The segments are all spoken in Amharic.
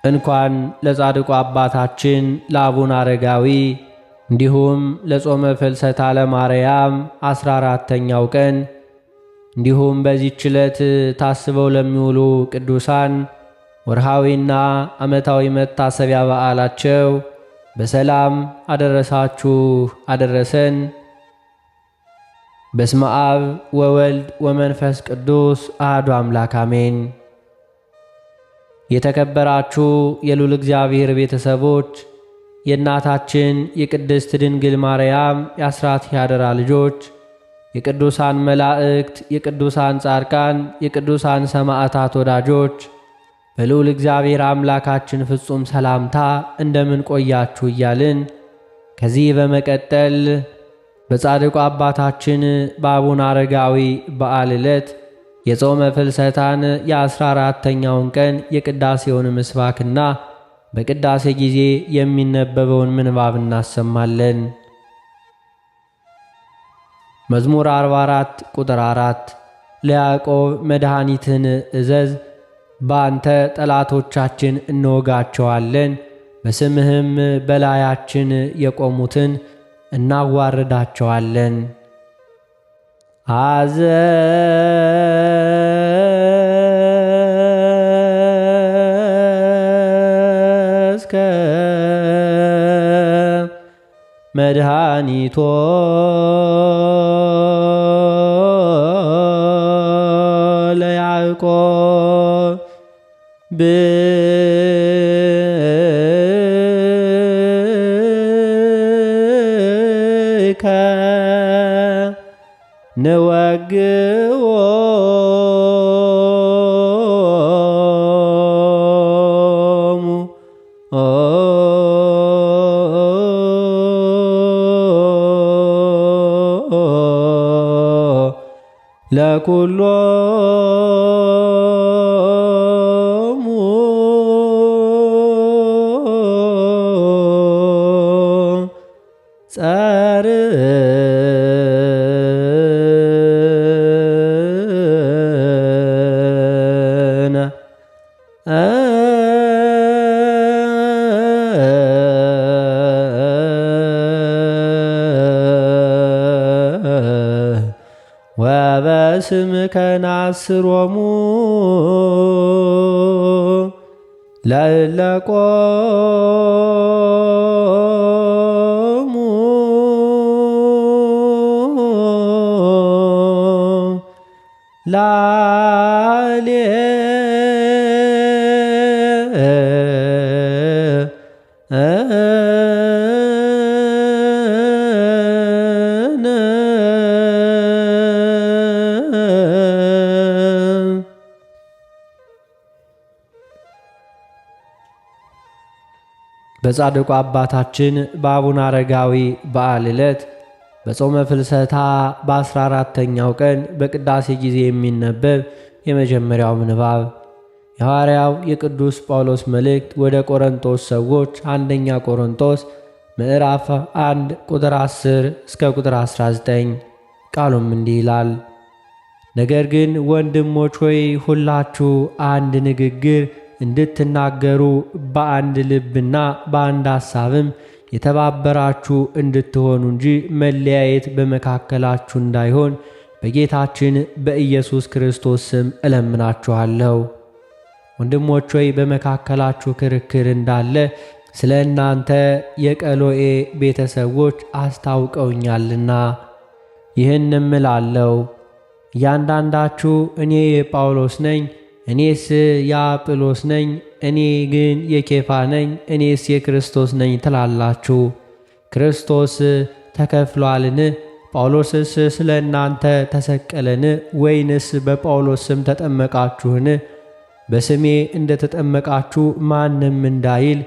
እንኳን ለጻድቁ አባታችን ለአቡነ አረጋዊ እንዲሁም ለጾመ ፍልሰታ ለማርያም 14ኛው ቀን እንዲሁም በዚህች ዕለት ታስበው ለሚውሉ ቅዱሳን ወርሃዊና ዓመታዊ መታሰቢያ በዓላቸው በሰላም አደረሳችሁ አደረሰን። በስመ አብ ወወልድ ወመንፈስ ቅዱስ አሐዱ አምላክ አሜን። የተከበራችሁ የልዑል እግዚአብሔር ቤተሰቦች፣ የእናታችን የቅድስት ድንግል ማርያም የአስራት ያደራ ልጆች፣ የቅዱሳን መላእክት፣ የቅዱሳን ጻድቃን፣ የቅዱሳን ሰማዕታት ወዳጆች በልዑል እግዚአብሔር አምላካችን ፍጹም ሰላምታ እንደምን ቆያችሁ እያልን ከዚህ በመቀጠል በጻድቁ አባታችን በአቡነ አረጋዊ በዓል ዕለት የጾመ ፍልሰታን የ14ኛውን ቀን የቅዳሴውን ምስባክና በቅዳሴ ጊዜ የሚነበበውን ምንባብ እናሰማለን። መዝሙር 44 ቁጥር 4 ለያዕቆብ መድኃኒትን እዘዝ፣ በአንተ ጠላቶቻችን እንወጋቸዋለን፣ በስምህም በላያችን የቆሙትን እናዋርዳቸዋለን። አዘዝከ መድኃኒቶ ለያዕቆብ ብከ ንወግዎሙ ለኩሎሙ ጸርነ ወበስምከ ናስሮሙ ለእለ ቆሙ በጻድቁ አባታችን በአቡነ አረጋዊ በዓል ዕለት በጾመ ፍልሰታ በ14ኛው ቀን በቅዳሴ ጊዜ የሚነበብ የመጀመሪያው ምንባብ የሐዋርያው የቅዱስ ጳውሎስ መልእክት ወደ ቆሮንቶስ ሰዎች አንደኛ ቆሮንቶስ ምዕራፍ 1 ቁጥር 10 እስከ ቁጥር 19። ቃሉም እንዲህ ይላል። ነገር ግን ወንድሞች ሆይ ሁላችሁ አንድ ንግግር እንድትናገሩ በአንድ ልብና በአንድ ሐሳብም የተባበራችሁ እንድትሆኑ እንጂ መለያየት በመካከላችሁ እንዳይሆን በጌታችን በኢየሱስ ክርስቶስ ስም እለምናችኋለሁ። ወንድሞች ሆይ በመካከላችሁ ክርክር እንዳለ ስለ እናንተ የቀሎኤ ቤተሰቦች አስታውቀውኛልና ይህንም እላለሁ። እያንዳንዳችሁ እኔ የጳውሎስ ነኝ፣ እኔስ የአጵሎስ ነኝ፣ እኔ ግን የኬፋ ነኝ፣ እኔስ የክርስቶስ ነኝ ትላላችሁ። ክርስቶስ ተከፍሏልን? ጳውሎስስ ስለ እናንተ ተሰቀለን? ወይንስ በጳውሎስ ስም ተጠመቃችሁን? በስሜ እንደ ተጠመቃችሁ ማንም እንዳይል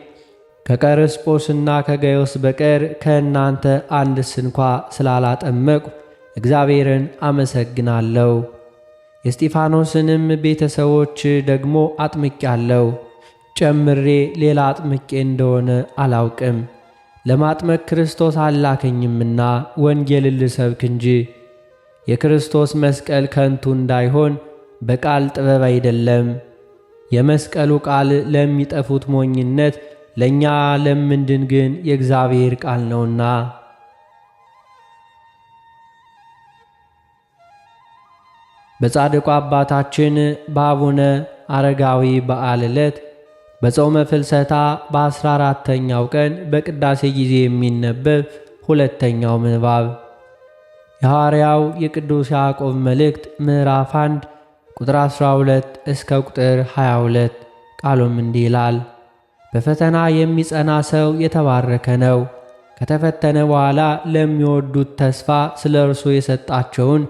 ከቀርስጶስና ከጋዮስ በቀር ከእናንተ አንድስ እንኳ ስላላጠመቅሁ እግዚአብሔርን አመሰግናለሁ። የእስጢፋኖስንም ቤተሰቦች ደግሞ አጥምቄአለሁ። ጨምሬ ሌላ አጥምቄ እንደሆነ አላውቅም። ለማጥመቅ ክርስቶስ አላከኝምና ወንጌልን ልሰብክ እንጂ። የክርስቶስ መስቀል ከንቱ እንዳይሆን በቃል ጥበብ አይደለም፣ የመስቀሉ ቃል ለሚጠፉት ሞኝነት፣ ለእኛ ለምንድን ግን የእግዚአብሔር ቃል ነውና። በጻድቁ አባታችን በአቡነ አረጋዊ በዓል ዕለት በጾመ ፍልሰታ በ14ተኛው ቀን በቅዳሴ ጊዜ የሚነበብ ሁለተኛው ምንባብ የሐዋርያው የቅዱስ ያዕቆብ መልእክት ምዕራፍ 1 ቁጥር 12 እስከ ቁጥር 22። ቃሉም እንዲህ ይላል። በፈተና የሚጸና ሰው የተባረከ ነው። ከተፈተነ በኋላ ለሚወዱት ተስፋ ስለ እርሱ የሰጣቸውን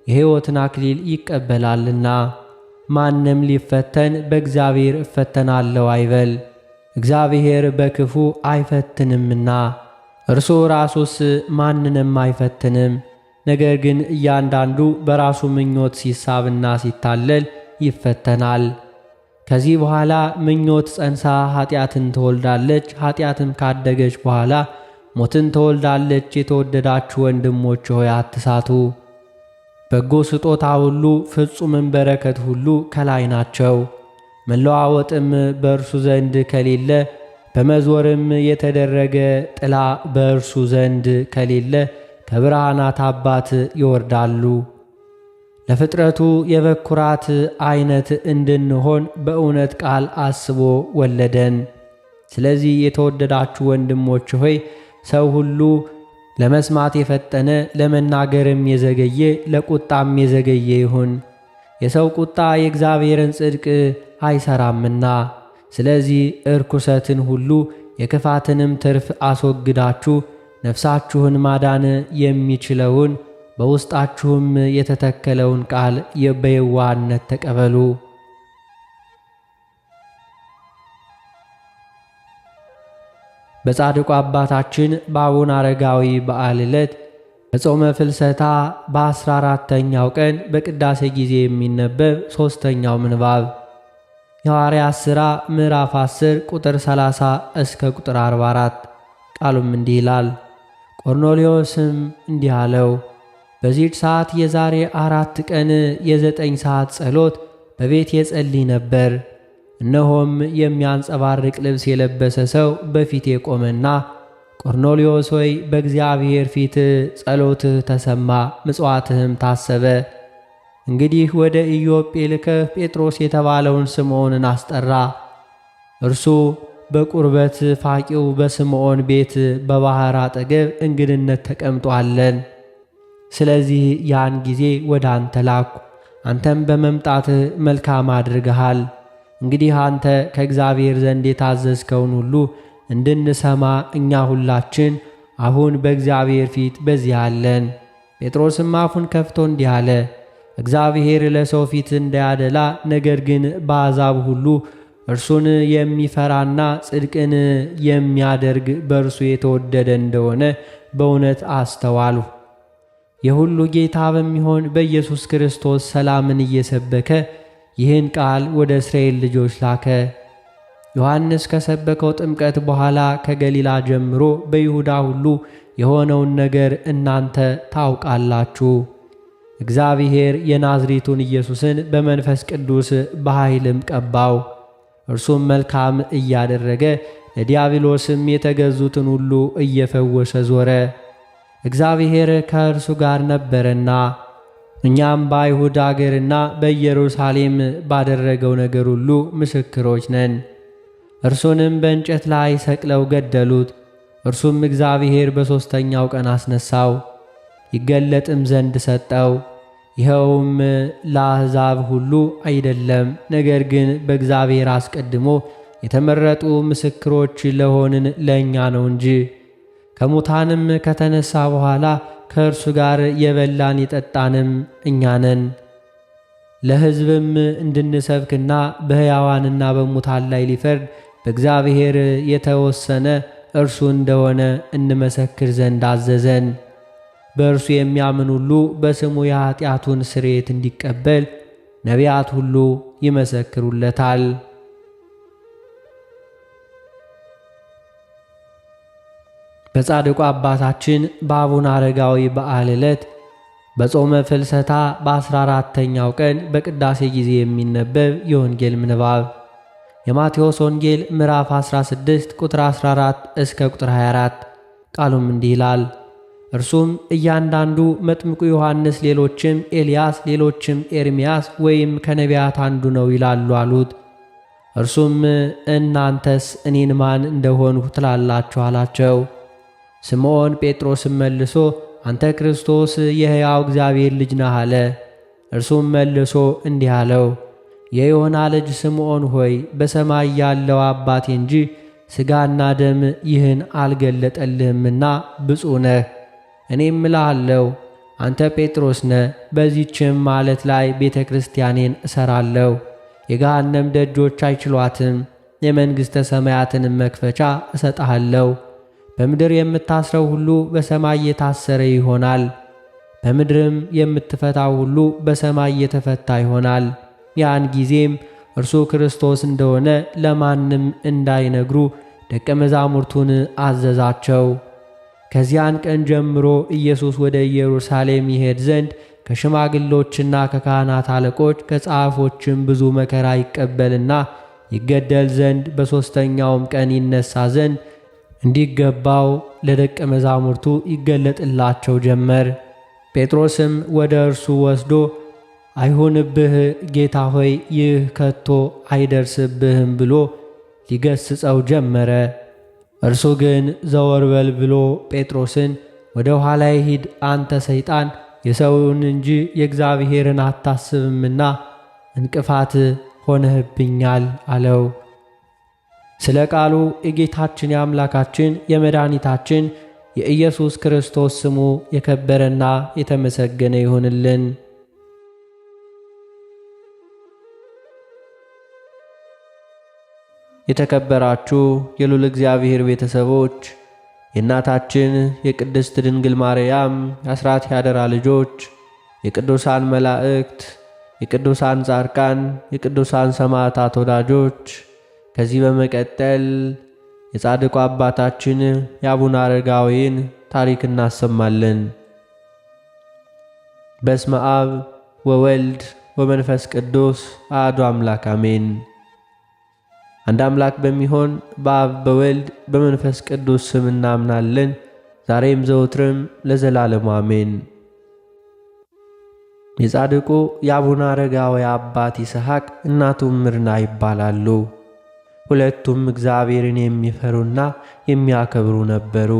የሕይወትን አክሊል ይቀበላልና። ማንም ሊፈተን በእግዚአብሔር እፈተናለሁ አይበል፣ እግዚአብሔር በክፉ አይፈትንምና። እርሱ ራሱስ ማንንም አይፈትንም። ነገር ግን እያንዳንዱ በራሱ ምኞት ሲሳብና ሲታለል ይፈተናል። ከዚህ በኋላ ምኞት ጸንሳ ኃጢአትን ትወልዳለች። ኃጢአትም ካደገች በኋላ ሞትን ትወልዳለች። የተወደዳችሁ ወንድሞች ሆይ አትሳቱ። በጎ ስጦታ ሁሉ ፍጹምም በረከት ሁሉ ከላይ ናቸው። መለዋወጥም በእርሱ ዘንድ ከሌለ፣ በመዞርም የተደረገ ጥላ በእርሱ ዘንድ ከሌለ ከብርሃናት አባት ይወርዳሉ። ለፍጥረቱ የበኩራት አይነት እንድንሆን በእውነት ቃል አስቦ ወለደን። ስለዚህ የተወደዳችሁ ወንድሞች ሆይ ሰው ሁሉ ለመስማት የፈጠነ ለመናገርም የዘገየ ለቁጣም የዘገየ ይሁን። የሰው ቁጣ የእግዚአብሔርን ጽድቅ አይሰራምና። ስለዚህ እርኩሰትን ሁሉ የክፋትንም ትርፍ አስወግዳችሁ ነፍሳችሁን ማዳን የሚችለውን በውስጣችሁም የተተከለውን ቃል በየዋህነት ተቀበሉ። በጻድቁ አባታችን በአቡነ አረጋዊ በዓል ዕለት በጾመ ፍልሰታ በ14ተኛው ቀን በቅዳሴ ጊዜ የሚነበብ ሦስተኛው ምንባብ የሐዋርያት ሥራ ምዕራፍ 10 ቁጥር 30 እስከ ቁጥር 44። ቃሉም እንዲህ ይላል። ቆርኔሌዎስም እንዲህ አለው፣ በዚህች ሰዓት የዛሬ 4 ቀን የ9 ሰዓት ጸሎት በቤት የጸልይ ነበር። እነሆም የሚያንጸባርቅ ልብስ የለበሰ ሰው በፊቴ ቆመና፣ ቆርኔሌዎስ ሆይ በእግዚአብሔር ፊት ጸሎትህ ተሰማ፣ ምጽዋትህም ታሰበ። እንግዲህ ወደ ኢዮጴ ልከህ ጴጥሮስ የተባለውን ስምዖንን አስጠራ። እርሱ በቁርበት ፋቂው በስምዖን ቤት በባሕር አጠገብ እንግድነት ተቀምጧለን። ስለዚህ ያን ጊዜ ወደ አንተ ላኩ። አንተም በመምጣትህ መልካም አድርገሃል። እንግዲህ አንተ ከእግዚአብሔር ዘንድ የታዘዝከውን ሁሉ እንድንሰማ እኛ ሁላችን አሁን በእግዚአብሔር ፊት በዚህ አለን። ጴጥሮስም አፉን ከፍቶ እንዲህ አለ፣ እግዚአብሔር ለሰው ፊት እንዳያደላ፣ ነገር ግን በአሕዛብ ሁሉ እርሱን የሚፈራና ጽድቅን የሚያደርግ በእርሱ የተወደደ እንደሆነ በእውነት አስተዋልሁ። የሁሉ ጌታ በሚሆን በኢየሱስ ክርስቶስ ሰላምን እየሰበከ ይህን ቃል ወደ እስራኤል ልጆች ላከ። ዮሐንስ ከሰበከው ጥምቀት በኋላ ከገሊላ ጀምሮ በይሁዳ ሁሉ የሆነውን ነገር እናንተ ታውቃላችሁ። እግዚአብሔር የናዝሬቱን ኢየሱስን በመንፈስ ቅዱስ በኃይልም ቀባው። እርሱም መልካም እያደረገ ለዲያብሎስም የተገዙትን ሁሉ እየፈወሰ ዞረ። እግዚአብሔር ከእርሱ ጋር ነበረና። እኛም በአይሁድ አገርና በኢየሩሳሌም ባደረገው ነገር ሁሉ ምስክሮች ነን። እርሱንም በእንጨት ላይ ሰቅለው ገደሉት። እርሱም እግዚአብሔር በሦስተኛው ቀን አስነሳው፣ ይገለጥም ዘንድ ሰጠው። ይኸውም ለአሕዛብ ሁሉ አይደለም፣ ነገር ግን በእግዚአብሔር አስቀድሞ የተመረጡ ምስክሮች ለሆንን ለእኛ ነው እንጂ። ከሙታንም ከተነሳ በኋላ ከእርሱ ጋር የበላን የጠጣንም እኛ ነን። ለሕዝብም እንድንሰብክና በሕያዋንና በሙታን ላይ ሊፈርድ በእግዚአብሔር የተወሰነ እርሱ እንደሆነ እንመሰክር ዘንድ አዘዘን። በእርሱ የሚያምን ሁሉ በስሙ የኀጢአቱን ስርየት እንዲቀበል ነቢያት ሁሉ ይመሰክሩለታል። በጻድቁ አባታችን በአቡነ አረጋዊ በዓል ዕለት በጾመ ፍልሰታ በ14ተኛው ቀን በቅዳሴ ጊዜ የሚነበብ የወንጌል ምንባብ የማቴዎስ ወንጌል ምዕራፍ 16 ቁጥር 14 እስከ ቁጥር 24። ቃሉም እንዲህ ይላል። እርሱም እያንዳንዱ መጥምቁ ዮሐንስ፣ ሌሎችም ኤልያስ፣ ሌሎችም ኤርምያስ ወይም ከነቢያት አንዱ ነው ይላሉ አሉት። እርሱም እናንተስ እኔን ማን እንደሆንሁ ትላላችሁ አላቸው። ስምዖን ጴጥሮስም መልሶ አንተ ክርስቶስ የሕያው እግዚአብሔር ልጅ ነህ አለ። እርሱም መልሶ እንዲህ አለው፣ የዮና ልጅ ስምዖን ሆይ በሰማይ ያለው አባቴ እንጂ ሥጋና ደም ይህን አልገለጠልህምና ብፁዕ ነህ። እኔም እልሃለሁ አንተ ጴጥሮስ ነህ፣ በዚህችም ዓለት ላይ ቤተ ክርስቲያኔን እሠራለሁ፣ የገሃነም ደጆች አይችሏትም። የመንግሥተ ሰማያትንም መክፈቻ እሰጥሃለሁ። በምድር የምታስረው ሁሉ በሰማይ የታሰረ ይሆናል፣ በምድርም የምትፈታው ሁሉ በሰማይ የተፈታ ይሆናል። ያን ጊዜም እርሱ ክርስቶስ እንደሆነ ለማንም እንዳይነግሩ ደቀ መዛሙርቱን አዘዛቸው። ከዚያን ቀን ጀምሮ ኢየሱስ ወደ ኢየሩሳሌም ይሄድ ዘንድ ከሽማግሎችና ከካህናት አለቆች ከጸሐፎችም ብዙ መከራ ይቀበልና ይገደል ዘንድ በሦስተኛውም ቀን ይነሣ ዘንድ እንዲገባው ለደቀ መዛሙርቱ ይገለጥላቸው ጀመር። ጴጥሮስም ወደ እርሱ ወስዶ አይሁንብህ ጌታ ሆይ፣ ይህ ከቶ አይደርስብህም ብሎ ሊገስጸው ጀመረ። እርሱ ግን ዘወር በል ብሎ ጴጥሮስን ወደ ኋላዬ ሂድ አንተ ሰይጣን፣ የሰውን እንጂ የእግዚአብሔርን አታስብምና እንቅፋት ሆነህብኛል አለው። ስለ ቃሉ የጌታችን የአምላካችን የመድኃኒታችን የኢየሱስ ክርስቶስ ስሙ የከበረና የተመሰገነ ይሁንልን። የተከበራችሁ የልዑል እግዚአብሔር ቤተሰቦች፣ የእናታችን የቅድስት ድንግል ማርያም የአስራት ያደራ ልጆች፣ የቅዱሳን መላእክት፣ የቅዱሳን ጻድቃን፣ የቅዱሳን ሰማዕታት ወዳጆች፣ ከዚህ በመቀጠል የጻድቁ አባታችን የአቡነ አረጋዊን ታሪክ እናሰማለን። በስመ አብ ወወልድ ወመንፈስ ቅዱስ አሐዱ አምላክ አሜን። አንድ አምላክ በሚሆን በአብ በወልድ በመንፈስ ቅዱስ ስም እናምናለን፣ ዛሬም ዘወትርም ለዘላለሙ አሜን። የጻድቁ የአቡነ አረጋዊ አባት ይስሐቅ እናቱም ምርና ይባላሉ። ሁለቱም እግዚአብሔርን የሚፈሩና የሚያከብሩ ነበሩ።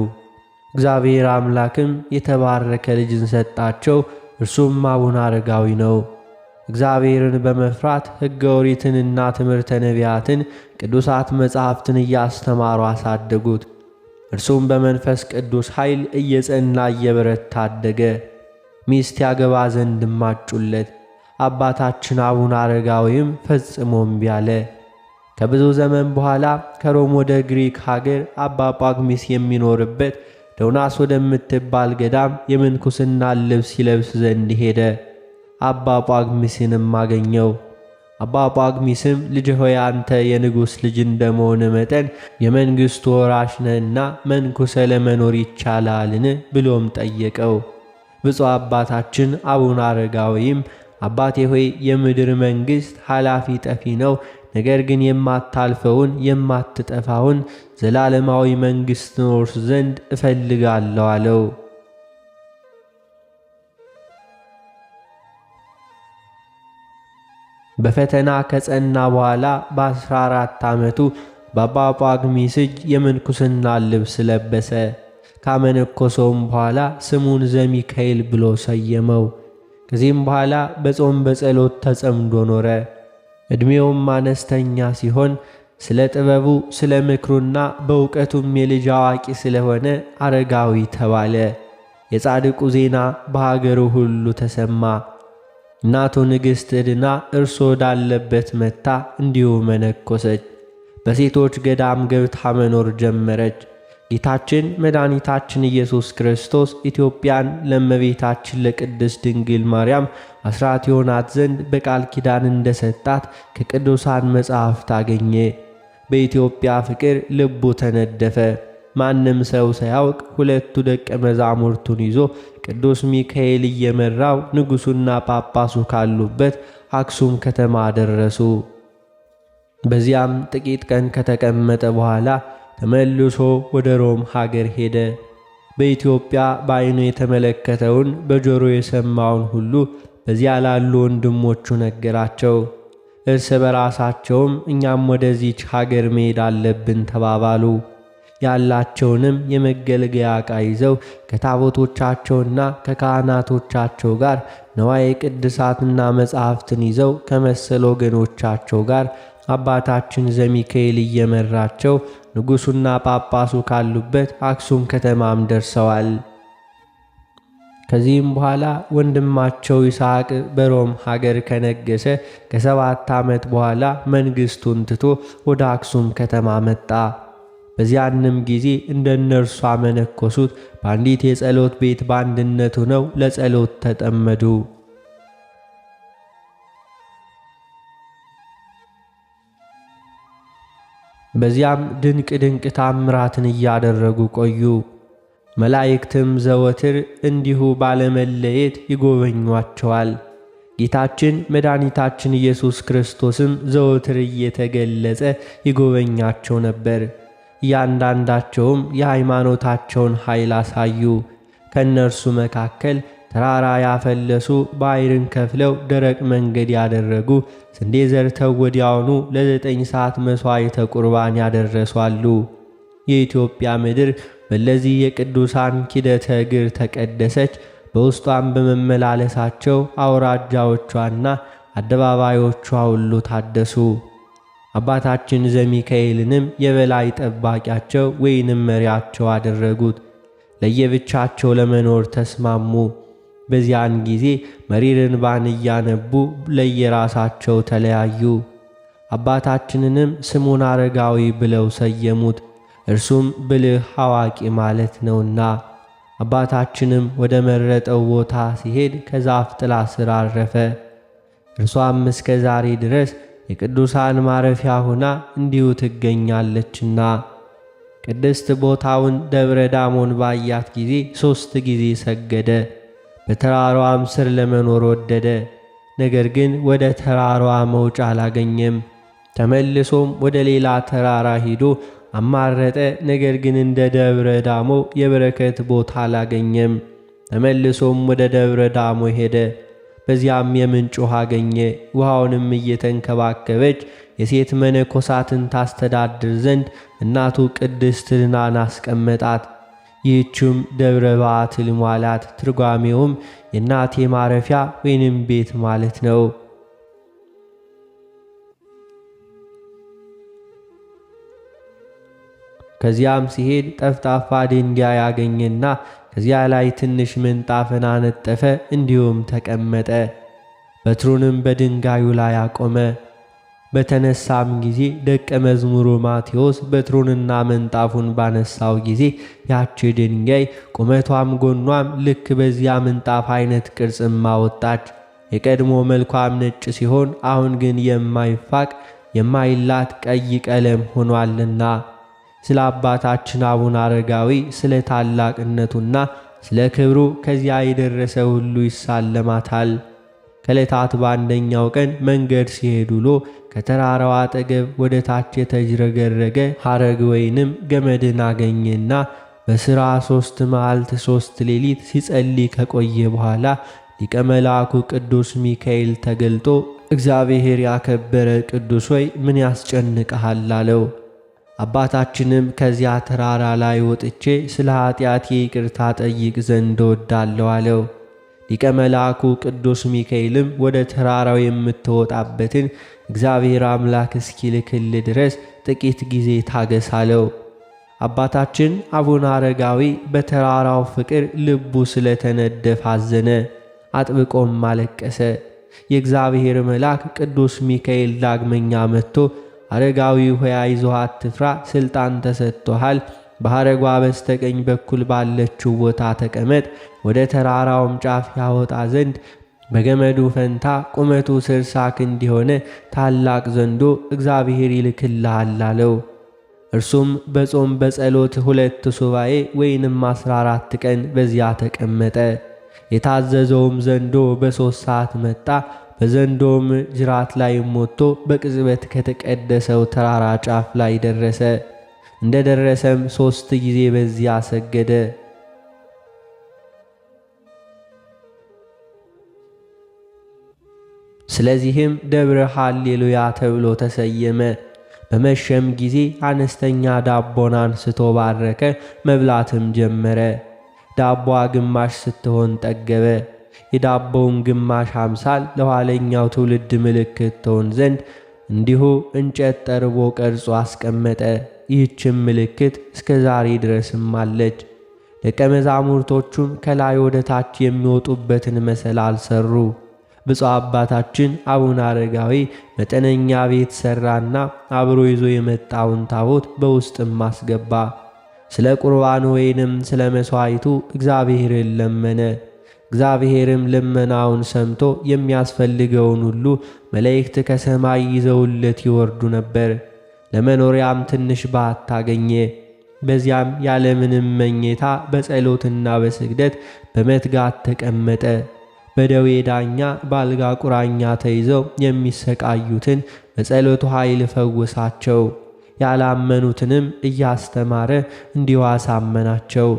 እግዚአብሔር አምላክም የተባረከ ልጅን ሰጣቸው፣ እርሱም አቡነ አረጋዊ ነው። እግዚአብሔርን በመፍራት ሕገ ኦሪትንና ትምህርተ ነቢያትን ቅዱሳት መጻሕፍትን እያስተማሩ አሳደጉት። እርሱም በመንፈስ ቅዱስ ኃይል እየጸና እየበረታ አደገ። ሚስት ያገባ ዘንድ ማጩለት። አባታችን አቡነ አረጋዊም ፈጽሞ እምቢ አለ። ከብዙ ዘመን በኋላ ከሮም ወደ ግሪክ ሀገር አባ ጳግሚስ የሚኖርበት ዶናስ ወደምትባል ገዳም የምንኩስና ልብስ ይለብስ ዘንድ ሄደ። አባ ጳግሚስንም አገኘው። አባ ጳግሚስም ልጅ ሆይ አንተ የንጉሥ ልጅ እንደመሆን መጠን የመንግሥቱ ወራሽ ነህና መንኩሰ ለመኖር ይቻላልን? ብሎም ጠየቀው። ብፁዕ አባታችን አቡነ አረጋዊም አባቴ ሆይ የምድር መንግሥት ኃላፊ ጠፊ ነው፣ ነገር ግን የማታልፈውን የማትጠፋውን ዘላለማዊ መንግሥት ኖርስ ዘንድ እፈልጋለሁ አለው። በፈተና ከጸና በኋላ በ14 ዓመቱ በአባ ጳግሚስ እጅ የምንኩስና ልብስ ለበሰ። ካመነኮሰውም በኋላ ስሙን ዘሚካኤል ብሎ ሰየመው። ከዚህም በኋላ በጾም በጸሎት ተጸምዶ ኖረ። ዕድሜውም አነስተኛ ሲሆን ስለ ጥበቡ ስለ ምክሩና በእውቀቱም የልጅ አዋቂ ስለሆነ አረጋዊ ተባለ። የጻድቁ ዜና በሀገሩ ሁሉ ተሰማ። እናቱ ንግሥት ዕድና እርሱ ወዳለበት መጥታ እንዲሁ መነኮሰች። በሴቶች ገዳም ገብታ መኖር ጀመረች። ጌታችን መድኃኒታችን ኢየሱስ ክርስቶስ ኢትዮጵያን ለእመቤታችን ለቅድስት ድንግል ማርያም አስራት ይሆናት ዘንድ በቃል ኪዳን እንደሰጣት ከቅዱሳን መጻሕፍት አገኘ። በኢትዮጵያ ፍቅር ልቡ ተነደፈ። ማንም ሰው ሳያውቅ ሁለቱ ደቀ መዛሙርቱን ይዞ ቅዱስ ሚካኤል እየመራው ንጉሡና ጳጳሱ ካሉበት አክሱም ከተማ ደረሱ። በዚያም ጥቂት ቀን ከተቀመጠ በኋላ ተመልሶ ወደ ሮም ሀገር ሄደ። በኢትዮጵያ በዓይኑ የተመለከተውን በጆሮ የሰማውን ሁሉ በዚያ ላሉ ወንድሞቹ ነገራቸው። እርስ በራሳቸውም እኛም ወደዚች ሀገር መሄድ አለብን ተባባሉ። ያላቸውንም የመገልገያ ዕቃ ይዘው ከታቦቶቻቸውና ከካህናቶቻቸው ጋር ነዋየ ቅድሳትና መጻሕፍትን ይዘው ከመሰል ወገኖቻቸው ጋር አባታችን ዘሚካኤል እየመራቸው ንጉሡና ጳጳሱ ካሉበት አክሱም ከተማም ደርሰዋል። ከዚህም በኋላ ወንድማቸው ይስሐቅ በሮም ሀገር ከነገሰ ከ7 ዓመት በኋላ መንግሥቱን ትቶ ወደ አክሱም ከተማ መጣ። በዚያንም ጊዜ እንደነርሱ አመነኮሱት። በአንዲት የጸሎት ቤት በአንድነት ሆነው ለጸሎት ተጠመዱ። በዚያም ድንቅ ድንቅ ታምራትን እያደረጉ ቆዩ። መላእክትም ዘወትር እንዲሁ ባለመለየት ይጎበኟቸዋል። ጌታችን መድኃኒታችን ኢየሱስ ክርስቶስም ዘወትር እየተገለጸ ይጎበኛቸው ነበር። እያንዳንዳቸውም የሃይማኖታቸውን ኃይል አሳዩ። ከእነርሱ መካከል ተራራ ያፈለሱ፣ ባሕርን ከፍለው ደረቅ መንገድ ያደረጉ፣ ስንዴ ዘርተው ወዲያውኑ ለ9 ሰዓት መሥዋዕተ ቁርባን ያደረሱ አሉ። የኢትዮጵያ ምድር በእነዚህ የቅዱሳን ኪደተ እግር ተቀደሰች። በውስጧም በመመላለሳቸው አውራጃዎቿና አደባባዮቿ ሁሉ ታደሱ። አባታችን ዘሚካኤልንም የበላይ ጠባቂያቸው ወይንም መሪያቸው አደረጉት። ለየብቻቸው ለመኖር ተስማሙ። በዚያን ጊዜ መሪር እንባን እያነቡ ለየራሳቸው ተለያዩ። አባታችንንም ስሙን አረጋዊ ብለው ሰየሙት። እርሱም ብልህ አዋቂ ማለት ነውና። አባታችንም ወደ መረጠው ቦታ ሲሄድ ከዛፍ ጥላ ስር አረፈ። እርሷም እስከ ዛሬ ድረስ የቅዱሳን ማረፊያ ሆና እንዲሁ ትገኛለችና። ቅድስት ቦታውን ደብረ ዳሞን ባያት ጊዜ 3 ጊዜ ሰገደ። በተራራዋም ስር ለመኖር ወደደ። ነገር ግን ወደ ተራራዋ መውጫ አላገኘም። ተመልሶም ወደ ሌላ ተራራ ሄዶ አማረጠ። ነገር ግን እንደ ደብረ ዳሞ የበረከት ቦታ አላገኘም። ተመልሶም ወደ ደብረ ዳሞ ሄደ። በዚያም የምንጭ ውሃ አገኘ። ውሃውንም እየተንከባከበች የሴት መነኮሳትን ታስተዳድር ዘንድ እናቱ ቅድስት ድናን አስቀመጣት። ይህችም ደብረ ባትል ሟላት። ትርጓሜውም የእናቴ ማረፊያ ወይንም ቤት ማለት ነው። ከዚያም ሲሄድ ጠፍጣፋ ድንጋይ ያገኘና ከዚያ ላይ ትንሽ ምንጣፍን አነጠፈ። እንዲሁም ተቀመጠ። በትሩንም በድንጋዩ ላይ አቆመ። በተነሳም ጊዜ ደቀ መዝሙሩ ማቴዎስ በትሩንና ምንጣፉን ባነሳው ጊዜ ያች ድንጋይ ቁመቷም ጎኗም ልክ በዚያ ምንጣፍ አይነት ቅርጽም አወጣች። የቀድሞ መልኳም ነጭ ሲሆን አሁን ግን የማይፋቅ የማይላት ቀይ ቀለም ሆኗልና። ስለ አባታችን አቡነ አረጋዊ ስለ ታላቅነቱና ስለ ክብሩ ከዚያ የደረሰ ሁሉ ይሳለማታል። ከዕለታት በአንደኛው ቀን መንገድ ሲሄድ ውሎ ከተራራው አጠገብ ወደ ታች የተጅረገረገ ሐረግ ወይንም ገመድን አገኘና በሥራ 3 መዓልት 3 ሌሊት ሲጸልይ ከቆየ በኋላ ሊቀ መልአኩ ቅዱስ ሚካኤል ተገልጦ እግዚአብሔር ያከበረ ቅዱስ ሆይ ምን ያስጨንቅሃል አለው። አባታችንም ከዚያ ተራራ ላይ ወጥቼ ስለ ኃጢአቴ ይቅርታ ጠይቅ ዘንድ እወዳለሁ አለው። ሊቀ መልአኩ ቅዱስ ሚካኤልም ወደ ተራራው የምትወጣበትን እግዚአብሔር አምላክ እስኪልክል ድረስ ጥቂት ጊዜ ታገስ አለው። አባታችን አቡነ አረጋዊ በተራራው ፍቅር ልቡ ስለተነደፈ አዘነ፣ አጥብቆም አለቀሰ። የእግዚአብሔር መልአክ ቅዱስ ሚካኤል ዳግመኛ መጥቶ አረጋዊ ሆይ አይዞህ አትፍራ፣ ሥልጣን ተሰጥቶሃል። በሐረጓ በስተቀኝ በኩል ባለችው ቦታ ተቀመጥ። ወደ ተራራውም ጫፍ ያወጣ ዘንድ በገመዱ ፈንታ ቁመቱ 60 ክንድ የሆነ ታላቅ ዘንዶ እግዚአብሔር ይልክልሃል አለው። እርሱም በጾም በጸሎት 2 ሱባኤ ወይንም 14 ቀን በዚያ ተቀመጠ። የታዘዘውም ዘንዶ በ3 ሰዓት መጣ። በዘንዶም ጅራት ላይ ሞቶ በቅጽበት ከተቀደሰው ተራራ ጫፍ ላይ ደረሰ። እንደ ደረሰም 3 ጊዜ በዚያ ሰገደ። ስለዚህም ደብረ ሃሌሉያ ተብሎ ተሰየመ። በመሸም ጊዜ አነስተኛ ዳቦን አንስቶ ባረከ፣ መብላትም ጀመረ። ዳቦዋ ግማሽ ስትሆን ጠገበ። የዳቦውን ግማሽ አምሳል ለኋለኛው ትውልድ ምልክት ትሆን ዘንድ እንዲሁ እንጨት ጠርቦ ቀርጾ አስቀመጠ። ይህችም ምልክት እስከ ዛሬ ድረስም አለች። ደቀ መዛሙርቶቹም ከላይ ወደ ታች የሚወጡበትን መሰላል ሰሩ። ብፁዕ አባታችን አቡነ አረጋዊ መጠነኛ ቤት ሠራና አብሮ ይዞ የመጣውን ታቦት በውስጥም አስገባ። ስለ ቁርባን ወይንም ስለ መሥዋዕቱ እግዚአብሔርን ለመነ። እግዚአብሔርም ልመናውን ሰምቶ የሚያስፈልገውን ሁሉ መላእክት ከሰማይ ይዘውለት ይወርዱ ነበር። ለመኖሪያም ትንሽ ባት አገኘ። በዚያም ያለምንም መኝታ በጸሎትና በስግደት በመትጋት ተቀመጠ። በደዌ ዳኛ በአልጋ ቁራኛ ተይዘው የሚሰቃዩትን በጸሎቱ ኃይል ፈወሳቸው። ያላመኑትንም እያስተማረ እንዲሁ አሳመናቸው።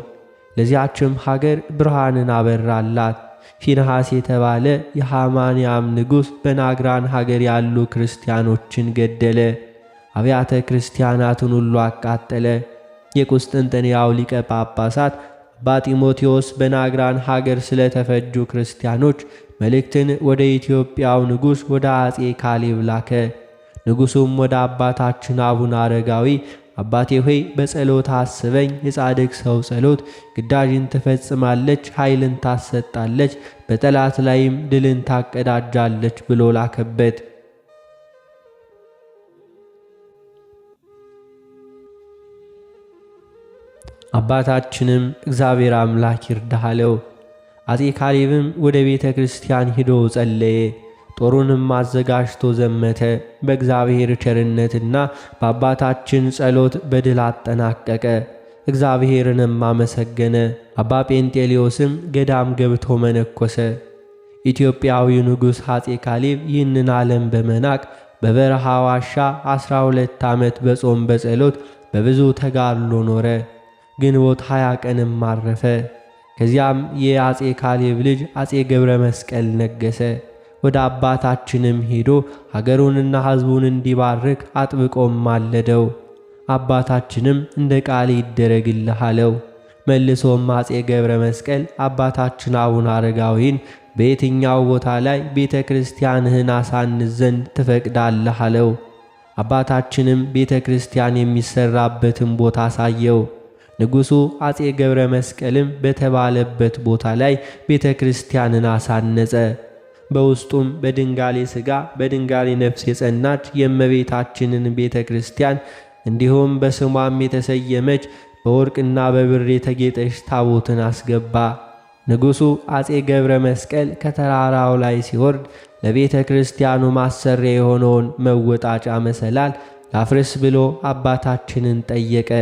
ለዚያችም ሀገር ብርሃንን አበራላት። ፊንሐስ የተባለ የሐማንያም ንጉሥ በናግራን ሀገር ያሉ ክርስቲያኖችን ገደለ። አብያተ ክርስቲያናቱን ሁሉ አቃጠለ። የቁስጥንጥንያው ሊቀ ጳጳሳት አባ ጢሞቴዎስ በናግራን ሀገር ስለተፈጁ ክርስቲያኖች መልእክትን ወደ ኢትዮጵያው ንጉሥ ወደ አጼ ካሌብ ላከ። ንጉሡም ወደ አባታችን አቡነ አረጋዊ አባቴ ሆይ በጸሎት አስበኝ፣ የጻድቅ ሰው ጸሎት ግዳጅን ትፈጽማለች፣ ኃይልን ታሰጣለች፣ በጠላት ላይም ድልን ታቀዳጃለች ብሎ ላከበት። አባታችንም እግዚአብሔር አምላክ ይርዳህ አለው። አጼ ካሌብም ወደ ቤተ ክርስቲያን ሂዶ ጸለየ። ጦሩንም አዘጋጅቶ ዘመተ። በእግዚአብሔር ቸርነትና በአባታችን ጸሎት በድል አጠናቀቀ። እግዚአብሔርንም አመሰገነ። አባ ጴንጤሌዎስም ገዳም ገብቶ መነኮሰ። ኢትዮጵያዊው ንጉሥ አጼ ካሌብ ይህንን ዓለም በመናቅ በበረሃ ዋሻ 12 ዓመት በጾም በጸሎት በብዙ ተጋድሎ ኖረ። ግንቦት 20 ቀንም አረፈ። ከዚያም የአጼ ካሌብ ልጅ አጼ ገብረ መስቀል ነገሰ። ወደ አባታችንም ሄዶ ሀገሩንና ሕዝቡን እንዲባርክ አጥብቆም ማለደው። አባታችንም እንደ ቃል ይደረግልህ አለው። መልሶም አጼ ገብረ መስቀል አባታችን አቡነ አረጋዊን በየትኛው ቦታ ላይ ቤተ ክርስቲያንህን አሳንስ ዘንድ ትፈቅዳለህ አለው። አባታችንም ቤተ ክርስቲያን የሚሰራበትን ቦታ አሳየው። ንጉሡ አጼ ገብረ መስቀልም በተባለበት ቦታ ላይ ቤተ ክርስቲያንን አሳነጸ። በውስጡም በድንጋሌ ሥጋ በድንጋሌ ነፍስ የጸናች የእመቤታችንን ቤተ ክርስቲያን እንዲሁም በስሟም የተሰየመች በወርቅና በብር የተጌጠች ታቦትን አስገባ። ንጉሡ አጼ ገብረ መስቀል ከተራራው ላይ ሲወርድ ለቤተ ክርስቲያኑ ማሰሪያ የሆነውን መወጣጫ መሰላል ላፍርስ ብሎ አባታችንን ጠየቀ።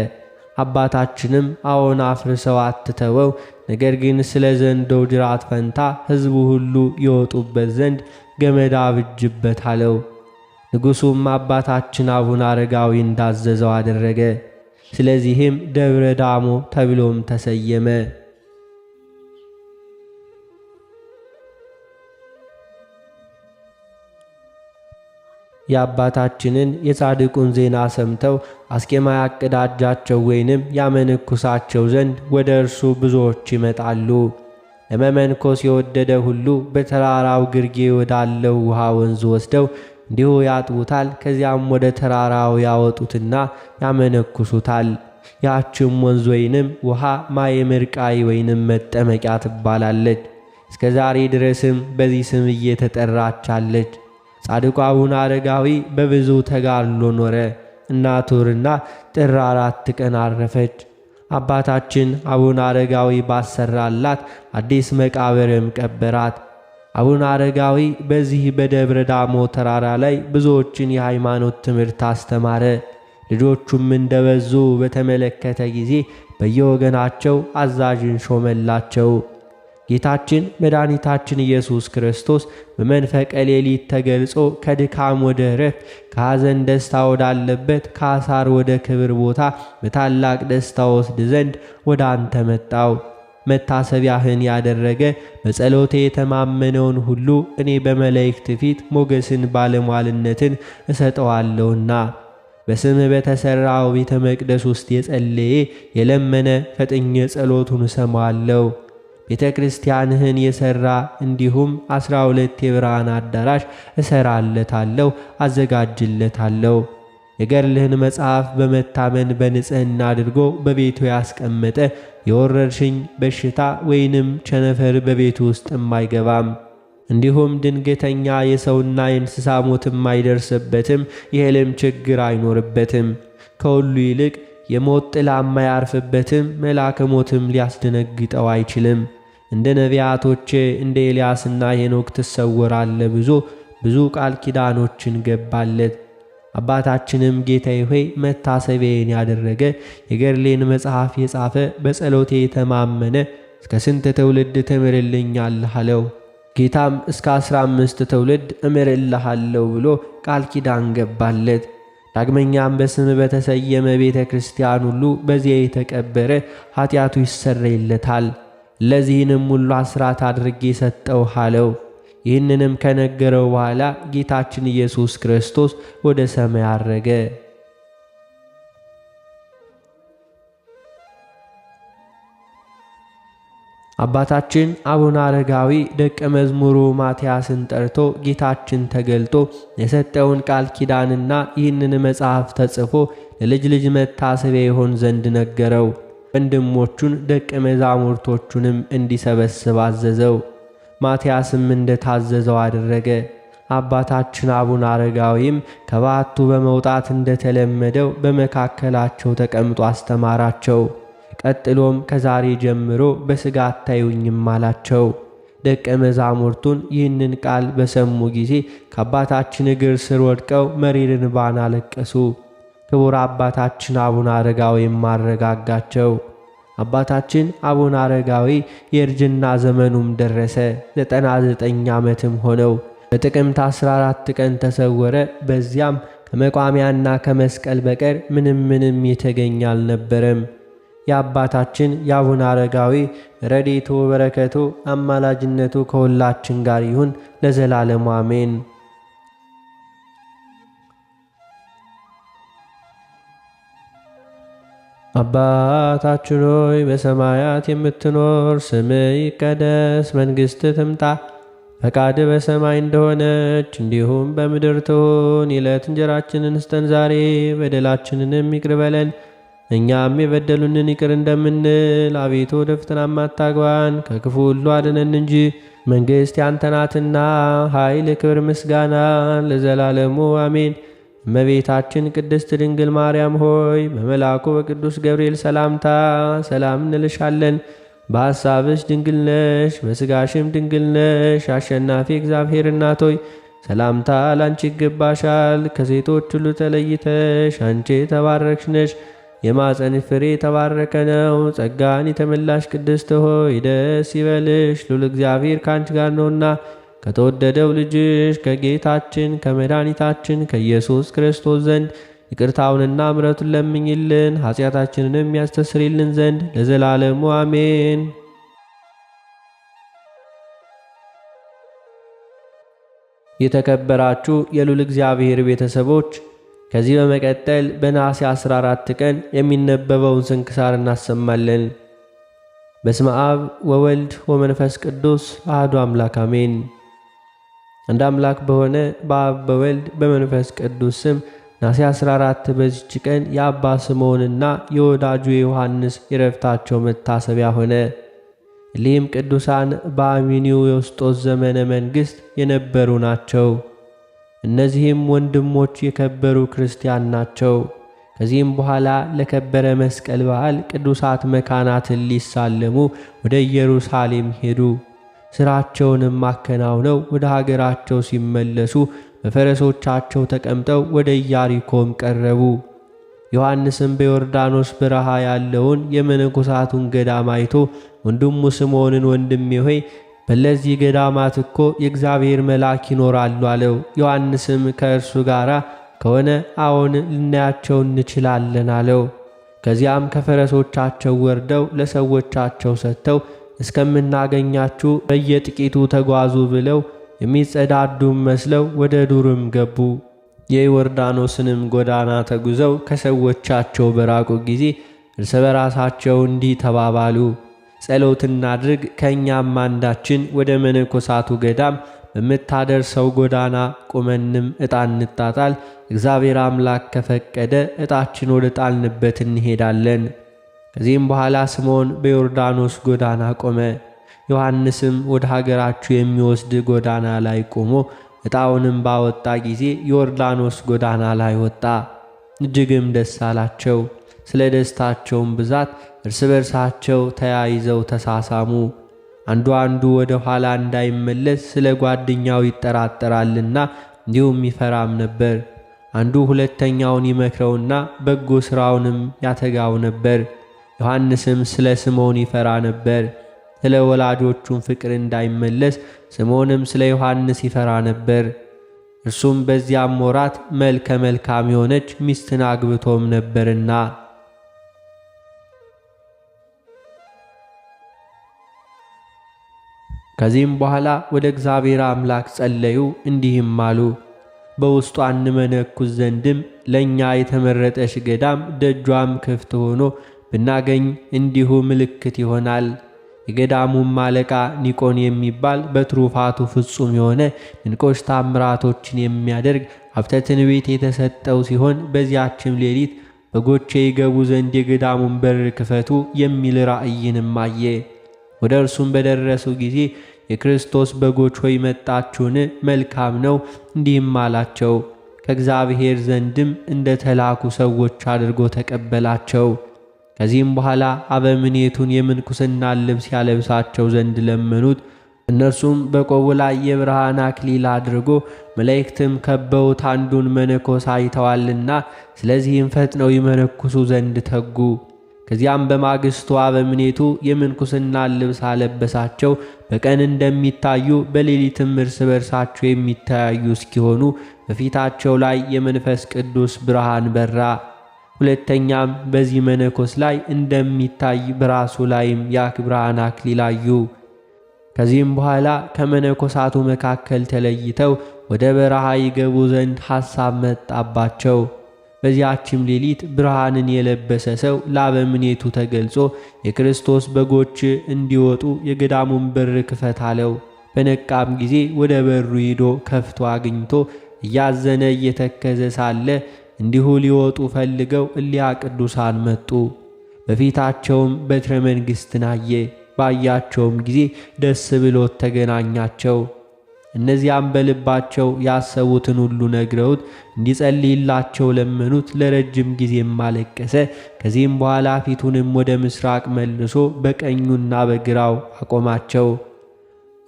አባታችንም አዎን አፍርሰው አትተወው፣ ነገር ግን ስለ ዘንዶው ጅራት ፈንታ ሕዝቡ ሁሉ ይወጡበት ዘንድ ገመድ አብጅበት አለው። ንጉሡም አባታችን አቡነ አረጋዊ እንዳዘዘው አደረገ። ስለዚህም ደብረ ዳሞ ተብሎም ተሰየመ። የአባታችንን የጻድቁን ዜና ሰምተው አስኬማ ያቀዳጃቸው ወይንም ያመነኩሳቸው ዘንድ ወደ እርሱ ብዙዎች ይመጣሉ። ለመመንኮስ የወደደ ሁሉ በተራራው ግርጌ ወዳለው ውሃ ወንዝ ወስደው እንዲሁ ያጥቡታል። ከዚያም ወደ ተራራው ያወጡትና ያመነኩሱታል። ያችም ወንዝ ወይንም ውሃ ማየ ምርቃይ ወይንም መጠመቂያ ትባላለች። እስከ ዛሬ ድረስም በዚህ ስም እየተጠራቻለች። ጻድቁ አቡነ አረጋዊ በብዙ ተጋድሎ ኖረ። እናቱርና ጥር 4 ቀን አረፈች። አባታችን አቡነ አረጋዊ ባሰራላት አዲስ መቃብርም ቀበራት። አቡነ አረጋዊ በዚህ በደብረ ዳሞ ተራራ ላይ ብዙዎችን የሃይማኖት ትምህርት አስተማረ። ልጆቹም እንደበዙ በተመለከተ ጊዜ በየወገናቸው አዛዥን ሾመላቸው። ጌታችን መድኃኒታችን ኢየሱስ ክርስቶስ በመንፈቀ ሌሊት ተገልጾ ከድካም ወደ ዕረፍት፣ ከሐዘን ደስታ ወዳለበት፣ ከአሳር ወደ ክብር ቦታ በታላቅ ደስታ ወስድ ዘንድ ወደ አንተ መጣው። መታሰቢያህን ያደረገ በጸሎቴ የተማመነውን ሁሉ እኔ በመላእክት ፊት ሞገስን ባለሟልነትን እሰጠዋለሁና በስምህ በተሠራው ቤተ መቅደስ ውስጥ የጸለየ የለመነ ፈጥኜ ጸሎቱን እሰማለሁ። ቤተ ክርስቲያንህን የሠራ እንዲሁም 12 የብርሃን አዳራሽ እሠራለታለሁ፣ አዘጋጅለታለሁ። የገድልህን መጽሐፍ በመታመን በንጽሕና አድርጎ በቤቱ ያስቀመጠ የወረርሽኝ በሽታ ወይንም ቸነፈር በቤቱ ውስጥም አይገባም። እንዲሁም ድንገተኛ የሰውና የእንስሳ ሞትም አይደርስበትም፣ የሕልም ችግር አይኖርበትም። ከሁሉ ይልቅ የሞት ጥላ አያርፍበትም፣ መልአከ ሞትም ሊያስደነግጠው አይችልም። እንደ ነቢያቶቼ እንደ ኤልያስና ሄኖክ ትሰወራለ ብዙ ቃል ኪዳኖችን ገባለት። አባታችንም ጌታዬ ሆይ መታሰቢያዬን ያደረገ የገድሌን መጽሐፍ የጻፈ በጸሎቴ የተማመነ እስከ ስንት ትውልድ ትምርልኛለህ አለው። ጌታም እስከ 15 ትውልድ እምርልሃለሁ ብሎ ቃል ኪዳን ገባለት። ዳግመኛም በስም በተሰየመ ቤተ ክርስቲያን ሁሉ በዚያ የተቀበረ ኃጢአቱ ይሰረይለታል። ለዚህንም ሁሉ አስራት አድርጌ ሰጠውህ አለው። ይህንንም ከነገረው በኋላ ጌታችን ኢየሱስ ክርስቶስ ወደ ሰማይ አረገ። አባታችን አቡነ አረጋዊ ደቀ መዝሙሩ ማትያስን ጠርቶ ጌታችን ተገልጦ የሰጠውን ቃል ኪዳንና ይህንን መጽሐፍ ተጽፎ ለልጅ ልጅ መታሰቢያ ይሆን ዘንድ ነገረው። ወንድሞቹን ደቀ መዛሙርቶቹንም እንዲሰበስብ አዘዘው። ማትያስም እንደታዘዘው አደረገ። አባታችን አቡነ አረጋዊም ከባቱ በመውጣት እንደተለመደው በመካከላቸው ተቀምጦ አስተማራቸው። ቀጥሎም ከዛሬ ጀምሮ በሥጋ አታዩኝም አላቸው። ደቀ መዛሙርቱን ይህንን ቃል በሰሙ ጊዜ ከአባታችን እግር ስር ወድቀው መሪር እንባን አለቀሱ። ክቡር አባታችን አቡነ አረጋዊም አረጋጋቸው። አባታችን አቡነ አረጋዊ የእርጅና ዘመኑም ደረሰ። 99 ዓመትም ሆነው። በጥቅምት 14 ቀን ተሰወረ። በዚያም ከመቋሚያና ከመስቀል በቀር ምንም የተገኘ አልነበረም። የአባታችን የአቡነ አረጋዊ ረድኤቱ በረከቱ አማላጅነቱ ከሁላችን ጋር ይሁን ለዘላለሙ አሜን። አባታችን ሆይ በሰማያት የምትኖር፣ ስምህ ይቀደስ፣ መንግሥትህ ትምጣ፣ ፈቃድህ በሰማይ እንደሆነች እንዲሁም በምድር ትሁን። የዕለት እንጀራችንን ስጠን ዛሬ፣ በደላችንንም ይቅር በለን እኛም የበደሉንን ይቅር እንደምንል። አቤቱ ወደ ፈተናም አታግባን፣ ከክፉ ሁሉ አድነን እንጂ መንግሥት ያንተ ናትና፣ ኃይል፣ ክብር፣ ምስጋና ለዘላለሙ አሜን። እመቤታችን ቅድስት ድንግል ማርያም ሆይ በመልአኩ በቅዱስ ገብርኤል ሰላምታ ሰላም እንልሻለን። በሐሳብሽ ድንግል ነሽ፣ በሥጋሽም ድንግል ነሽ። አሸናፊ እግዚአብሔር እናት ሆይ ሰላምታ ላንቺ ይገባሻል። ከሴቶች ሁሉ ተለይተሽ አንቺ የተባረክሽ ነሽ። የማፀንሽ ፍሬ የተባረከ ነው። ጸጋን የተመላሽ ቅድስት ሆይ ደስ ይበልሽ፣ ሉል እግዚአብሔር ካንቺ ጋር ነውና ከተወደደው ልጅሽ ከጌታችን ከመድኃኒታችን ከኢየሱስ ክርስቶስ ዘንድ ይቅርታውንና ምሕረቱን ለምኝልን ኃጢአታችንንም ያስተሰርይልን ዘንድ ለዘላለሙ አሜን። የተከበራችሁ የሉል እግዚአብሔር ቤተሰቦች ከዚህ በመቀጠል በነሐሴ 14 ቀን የሚነበበውን ስንክሳር እናሰማለን። በስመ አብ ወወልድ ወመንፈስ ቅዱስ አሐዱ አምላክ አሜን። አንድ አምላክ በሆነ በአብ በወልድ በመንፈስ ቅዱስ ስም ነሐሴ 14 በዚች ቀን የአባ ስምዖንና የወዳጁ የዮሐንስ የዕረፍታቸው መታሰቢያ ሆነ። እሊህም ቅዱሳን በአሚኒው የውስጦስ ዘመነ መንግሥት የነበሩ ናቸው። እነዚህም ወንድሞች የከበሩ ክርስቲያን ናቸው። ከዚህም በኋላ ለከበረ መስቀል በዓል ቅዱሳት መካናትን ሊሳለሙ ወደ ኢየሩሳሌም ሄዱ። ሥራቸውንም አከናውነው ወደ ሀገራቸው ሲመለሱ በፈረሶቻቸው ተቀምጠው ወደ ኢያሪኮም ቀረቡ። ዮሐንስም በዮርዳኖስ በረሃ ያለውን የመነኮሳቱን ገዳም አይቶ ወንድሙ ስምዖንን ወንድሜ ሆይ በለዚህ ገዳማት እኮ የእግዚአብሔር መልአክ ይኖራሉ አለው። ዮሐንስም ከእርሱ ጋር ከሆነ አዎን ልናያቸው እንችላለን አለው። ከዚያም ከፈረሶቻቸው ወርደው ለሰዎቻቸው ሰጥተው እስከምናገኛችሁ በየጥቂቱ ተጓዙ ብለው የሚጸዳዱም መስለው ወደ ዱርም ገቡ። የዮርዳኖስንም ጎዳና ተጉዘው ከሰዎቻቸው በራቁ ጊዜ እርስ በራሳቸው እንዲህ ተባባሉ፣ ጸሎት እናድርግ፣ ከእኛም አንዳችን ወደ መነኮሳቱ ገዳም በምታደርሰው ጎዳና ቁመንም ዕጣ እንጣጣል። እግዚአብሔር አምላክ ከፈቀደ ዕጣችን ወደ ጣልንበት እንሄዳለን። ከዚህም በኋላ ስምዖን በዮርዳኖስ ጎዳና ቆመ። ዮሐንስም ወደ ሀገራችሁ የሚወስድ ጎዳና ላይ ቆሞ ዕጣውንም ባወጣ ጊዜ ዮርዳኖስ ጎዳና ላይ ወጣ። እጅግም ደስ አላቸው። ስለ ደስታቸውም ብዛት እርስ በርሳቸው ተያይዘው ተሳሳሙ። አንዱ ወደ ኋላ እንዳይመለስ ስለ ጓደኛው ይጠራጠራልና እንዲሁም ይፈራም ነበር። አንዱ ሁለተኛውን ይመክረውና በጎ ሥራውንም ያተጋው ነበር። ዮሐንስም ስለ ስምዖን ይፈራ ነበር። ስለ ወላጆቹም ፍቅር እንዳይመለስ ስምዖንም ስለ ዮሐንስ ይፈራ ነበር። እርሱም በዚያም ወራት መልከ መልካም የሆነች ሚስትን አግብቶም ነበርና። ከዚህም በኋላ ወደ እግዚአብሔር አምላክ ጸለዩ፣ እንዲህም አሉ። በውስጧ እንመነኩስ ዘንድም ለእኛ የተመረጠች ገዳም ደጇም ክፍት ሆኖ ብናገኝ እንዲሁ ምልክት ይሆናል። የገዳሙም አለቃ ኒቆን የሚባል በትሩፋቱ ፍጹም የሆነ ድንቆች ታምራቶችን የሚያደርግ ሀብተ ትንቢት የተሰጠው ሲሆን በዚያችም ሌሊት በጎቼ ይገቡ ዘንድ የገዳሙን በር ክፈቱ የሚል ራእይንም አየ። ወደ እርሱም በደረሱ ጊዜ የክርስቶስ በጎች ሆይ መጣችሁን? መልካም ነው። እንዲህም አላቸው፣ ከእግዚአብሔር ዘንድም እንደ ተላኩ ሰዎች አድርጎ ተቀበላቸው። ከዚህም በኋላ አበምኔቱን የምንኩስናን ልብስ ያለብሳቸው ዘንድ ለመኑት። እነርሱም በቆቡ ላይ የብርሃን አክሊል አድርጎ መላእክትም ከበውት አንዱን መነኮስ አይተዋልና ስለዚህም ፈጥነው ይመነኩሱ ዘንድ ተጉ። ከዚያም በማግስቱ አበምኔቱ የምንኩስናን ልብስ አለበሳቸው። በቀን እንደሚታዩ በሌሊትም እርስ በርሳቸው የሚተያዩ እስኪሆኑ በፊታቸው ላይ የመንፈስ ቅዱስ ብርሃን በራ። ሁለተኛም በዚህ መነኮስ ላይ እንደሚታይ በራሱ ላይም የብርሃን አክሊል አዩ። ከዚህም በኋላ ከመነኮሳቱ መካከል ተለይተው ወደ በረሃ ይገቡ ዘንድ ሐሳብ መጣባቸው። በዚያችም ሌሊት ብርሃንን የለበሰ ሰው ለአበምኔቱ ተገልጾ የክርስቶስ በጎች እንዲወጡ የገዳሙን በር ክፈት አለው። በነቃም ጊዜ ወደ በሩ ሂዶ ከፍቶ አግኝቶ እያዘነ እየተከዘ ሳለ እንዲሁ ሊወጡ ፈልገው እሊያ ቅዱሳን መጡ። በፊታቸውም በትረ መንግሥትን አየ። ባያቸውም ጊዜ ደስ ብሎት ተገናኛቸው። እነዚያም በልባቸው ያሰቡትን ሁሉ ነግረውት እንዲጸልይላቸው ለመኑት። ለረጅም ጊዜም አለቀሰ። ከዚህም በኋላ ፊቱንም ወደ ምስራቅ መልሶ በቀኙና በግራው አቆማቸው።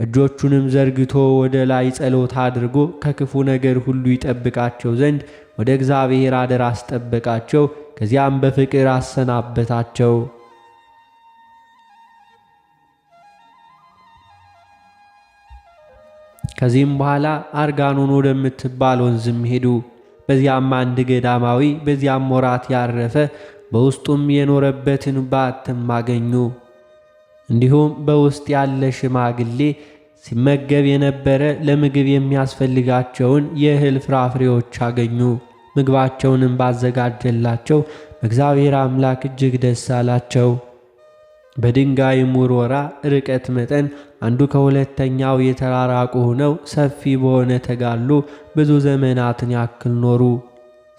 እጆቹንም ዘርግቶ ወደ ላይ ጸሎት አድርጎ ከክፉ ነገር ሁሉ ይጠብቃቸው ዘንድ ወደ እግዚአብሔር አደራ አስጠበቃቸው። ከዚያም በፍቅር አሰናበታቸው። ከዚህም በኋላ አርጋኖን ወደምትባል ወንዝም ሄዱ። በዚያም አንድ ገዳማዊ በዚያም ወራት ያረፈ በውስጡም የኖረበትን በዓትም አገኙ። እንዲሁም በውስጥ ያለ ሽማግሌ ሲመገብ የነበረ ለምግብ የሚያስፈልጋቸውን የእህል ፍራፍሬዎች አገኙ። ምግባቸውንም ባዘጋጀላቸው በእግዚአብሔር አምላክ እጅግ ደስ አላቸው። በድንጋይም ውርወራ ርቀት መጠን አንዱ ከሁለተኛው የተራራቁ ሆነው ሰፊ በሆነ ተጋድሎ ብዙ ዘመናትን ያክል ኖሩ።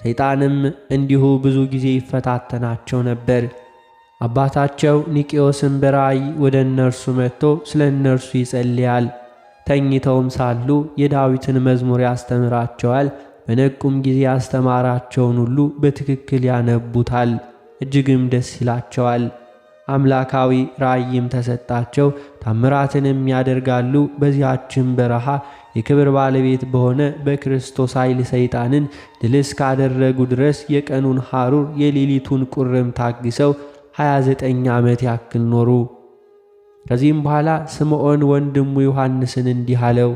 ሰይጣንም እንዲሁ ብዙ ጊዜ ይፈታተናቸው ነበር። አባታቸው ኒቄዎስም በራእይ ወደ እነርሱ መጥቶ ስለ እነርሱ ይጸልያል። ተኝተውም ሳሉ የዳዊትን መዝሙር ያስተምራቸዋል። በነቁም ጊዜ ያስተማራቸውን ሁሉ በትክክል ያነቡታል። እጅግም ደስ ይላቸዋል። አምላካዊ ራእይም ተሰጣቸው። ታምራትንም ያደርጋሉ። በዚያችም በረሃ የክብር ባለቤት በሆነ በክርስቶስ ኃይል ሰይጣንን ድል እስካደረጉ ድረስ የቀኑን ሐሩር የሌሊቱን ቁርም ታግሰው 29 ዓመት ያክል ኖሩ። ከዚህም በኋላ ስምዖን ወንድሙ ዮሐንስን እንዲህ አለው፣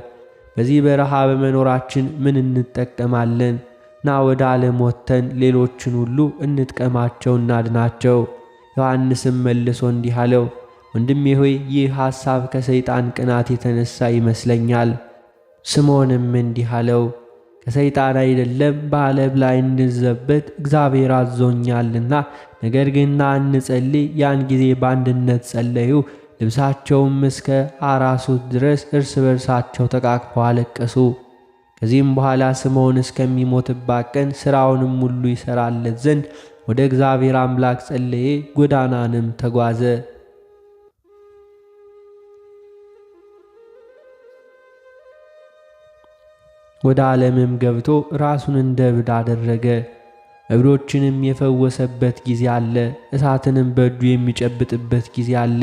በዚህ በረሃ በመኖራችን ምን እንጠቀማለን? ና ወደ ዓለም ወጥተን ሌሎችን ሁሉ እንጥቀማቸው፣ እናድናቸው። ዮሐንስም መልሶ እንዲህ አለው፣ ወንድሜ ሆይ ይህ ሐሳብ ከሰይጣን ቅናት የተነሳ ይመስለኛል። ስምዖንም እንዲህ አለው፣ ከሰይጣን አይደለም፣ በዓለም ላይ እንድንዘበት እግዚአብሔር አዞኛልና። ነገር ግን ና እንጸልይ። ያን ጊዜ በአንድነት ጸለዩ። ልብሳቸውም እስከ አራሱት ድረስ እርስ በርሳቸው ተቃቅፈው አለቀሱ። ከዚህም በኋላ ስምዖን እስከሚሞትባት ቀን ሥራውንም ሁሉ ይሠራለት ዘንድ ወደ እግዚአብሔር አምላክ ጸለየ። ጎዳናንም ተጓዘ። ወደ ዓለምም ገብቶ ራሱን እንደ እብድ አደረገ። እብዶችንም የፈወሰበት ጊዜ አለ። እሳትንም በእጁ የሚጨብጥበት ጊዜ አለ።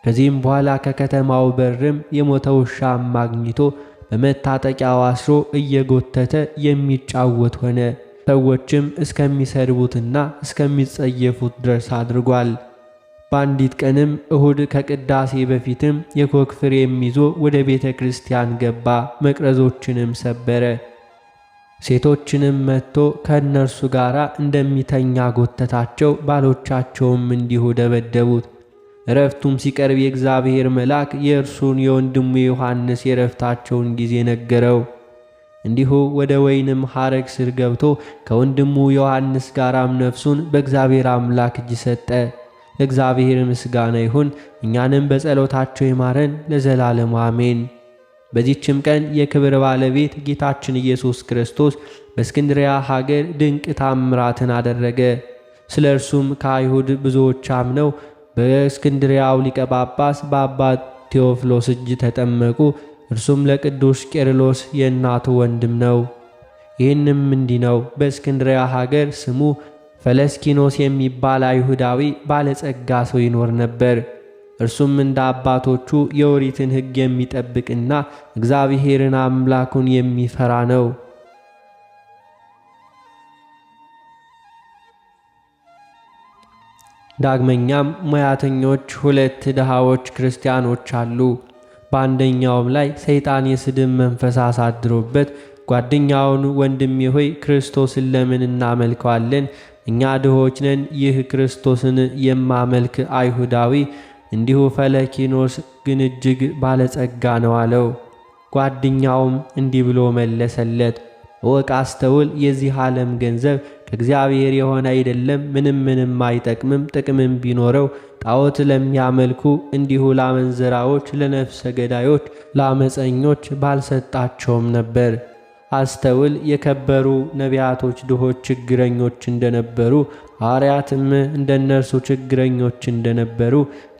ከዚህም በኋላ ከከተማው በርም የሞተ ውሻም አግኝቶ በመታጠቂያው አስሮ እየጎተተ የሚጫወት ሆነ። ሰዎችም እስከሚሰድቡትና እስከሚጸየፉት ድረስ አድርጓል። በአንዲት ቀንም እሁድ ከቅዳሴ በፊትም የኮክ ፍሬም ይዞ ወደ ቤተ ክርስቲያን ገባ። መቅረዞችንም ሰበረ። ሴቶችንም መጥቶ ከእነርሱ ጋር እንደሚተኛ ጎተታቸው። ባሎቻቸውም እንዲሁ ደበደቡት። እረፍቱም ሲቀርብ የእግዚአብሔር መልአክ የእርሱን የወንድሙ ዮሐንስ የእረፍታቸውን ጊዜ ነገረው። እንዲሁ ወደ ወይንም ሐረግ ስር ገብቶ ከወንድሙ ዮሐንስ ጋራም ነፍሱን በእግዚአብሔር አምላክ እጅ ሰጠ። ለእግዚአብሔር ምስጋና ይሁን፣ እኛንም በጸሎታቸው ይማረን ለዘላለሙ አሜን። በዚህችም ቀን የክብር ባለቤት ጌታችን ኢየሱስ ክርስቶስ በእስክንድርያ ሀገር ድንቅ ታምራትን አደረገ። ስለ እርሱም ከአይሁድ ብዙዎች አምነው በእስክንድርያው ሊቀ ጳጳስ በአባ ቴዎፍሎስ እጅ ተጠመቁ። እርሱም ለቅዱስ ቄርሎስ የእናቱ ወንድም ነው። ይህንም እንዲህ ነው። በእስክንድርያ ሀገር ስሙ ፈለስኪኖስ የሚባል አይሁዳዊ ባለጸጋ ሰው ይኖር ነበር። እርሱም እንደ አባቶቹ የኦሪትን ሕግ የሚጠብቅና እግዚአብሔርን አምላኩን የሚፈራ ነው። ዳግመኛም ሙያተኞች ሁለት ድሃዎች ክርስቲያኖች አሉ። በአንደኛውም ላይ ሰይጣን የስድብ መንፈስ አሳድሮበት ጓደኛውን ወንድሜ ሆይ ክርስቶስን ለምን እናመልከዋለን? እኛ ድሆች ነን። ይህ ክርስቶስን የማመልክ አይሁዳዊ እንዲሁ ፈለኪኖስ ግን እጅግ ባለጸጋ ነው አለው። ጓደኛውም እንዲህ ብሎ መለሰለት፣ እወቅ፣ አስተውል። የዚህ ዓለም ገንዘብ ከእግዚአብሔር የሆነ አይደለም፣ ምንም አይጠቅምም። ጥቅምም ቢኖረው ጣዖት ለሚያመልኩ እንዲሁ ለአመንዝራዎች፣ ለነፍሰ ገዳዮች፣ ለአመፀኞች ባልሰጣቸውም ነበር። አስተውል። የከበሩ ነቢያቶች ድሆች ችግረኞች እንደነበሩ፣ ሐዋርያትም እንደነርሱ ችግረኞች እንደነበሩ፣